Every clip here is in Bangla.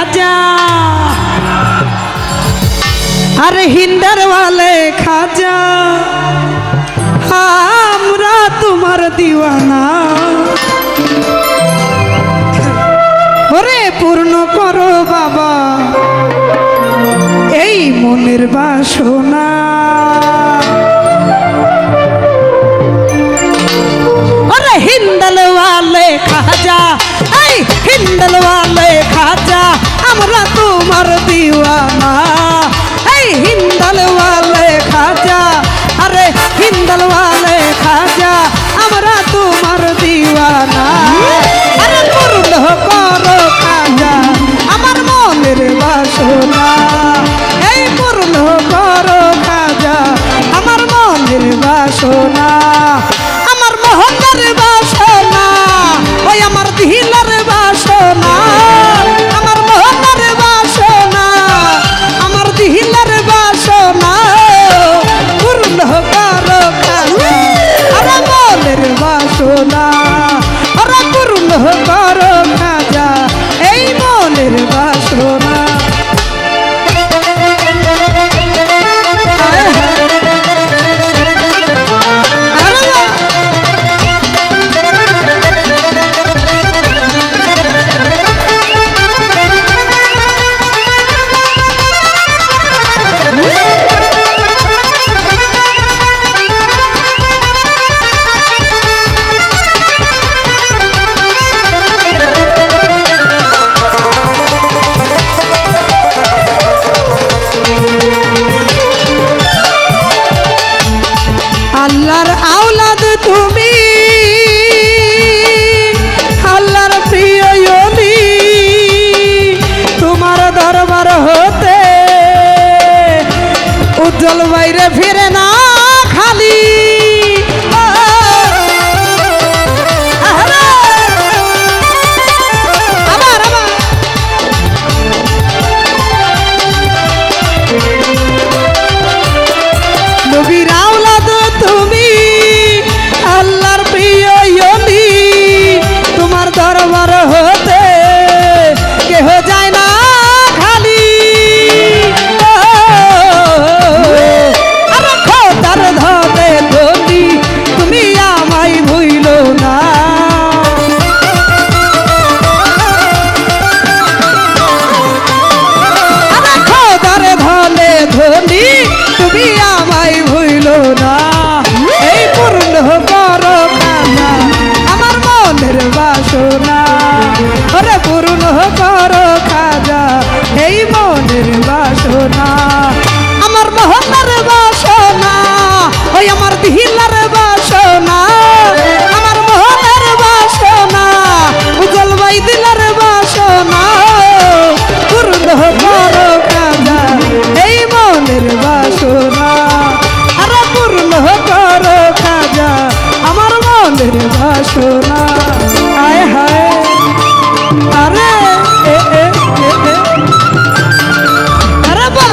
खाजा अरे हिंदर वाले खाजा हमरा तुम्हार दीवाना ओरे पूर्ण करो बाबा এই মনের বাসনা अरे हिंदल वाले खाजा এই हिंदल वाले खाजा আমরা তোমার दीवाना এই हिंदल वाले खाजा अरे हिंदल वाले खाजा আমরা তোমার दीवाना अरे पूर्ण করো খাজা আমার মনের বাসনা এই পূর্ণ করো খাজা আমার মনের বাসনা আমার মোহনের বাসনা ওই আমার দিলের বাসনা আমার মোহনের বাসনা আমার দিলের বাসনা পূর্ণ করো খাজা আমার মনের বাসনা ওরা পূর্ণ করো খাজা এই মনের বাসনা আল্লাহর আওলাদ তুমি আল্লাহর প্রিয় ওলি তোমার দরবার হতে উজ্জ্বল বাইরে ফিরে না খালি নবীর আওলাদ তুমি আল্লাহর প্রিয় ওলি তোমার দরবার হতে কেহ যায় না খালি আরে খোদার ধনে ধনি তুমি আমায় ভুইলো না আরে খোদার ধনে ধনি তুমি আমায় ভুইলো না এই পূর্ণ করো খাজা আমার মনের বাসনা ওরে পূর্ণ করো খাজা এই মনের বাসনা আমার মোহনের বাসনা ওই আমার দিলার বাসনা আমার মোহনের বাসনা উজ্জ্বল বাই দিলার বাসনা পূর্ণ করো খাজা এই মনের বাসনা আরে পূর্ণ করো খাজা আমার মনের বাসনা আয় হায় আরে আরে বা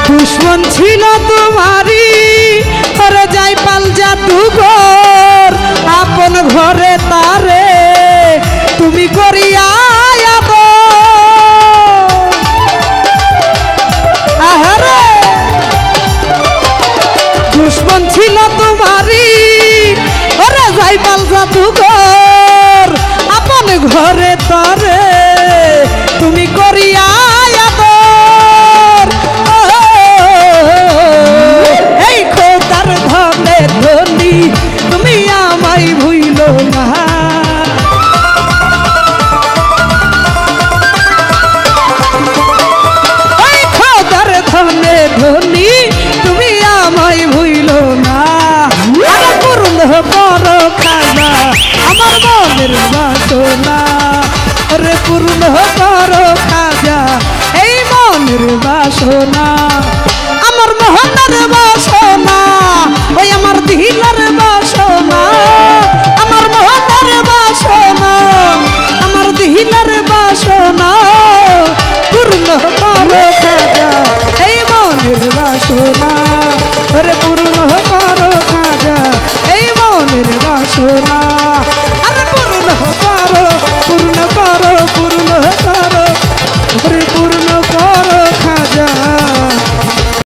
দুশ্মন ছিল তোমারি ওরে যাই পাল জাদুঘর আপন ঘরে তারে তুমি করিয়া আহারে দুশ্মন ছিল তোমারি ওরে যাই পাল জাদুঘর আপন ঘরে তারে তুমি করিয়া এই খোদার ধনে ধনি তুমি আমায় ভুইলো না এই খোদার ধনে ধনি তুমি আমায় ভুইলো না আরে পূর্ণ করো খাজা আমার মনের বাসনা রে পূর্ণ করো খাজা এই মনের বাসনা আমার মোহনের বাসনা ওই আমার দিলার বাসনা মহিলার বাসনা পূর্ণ করো খাজা এই মনের বাসনা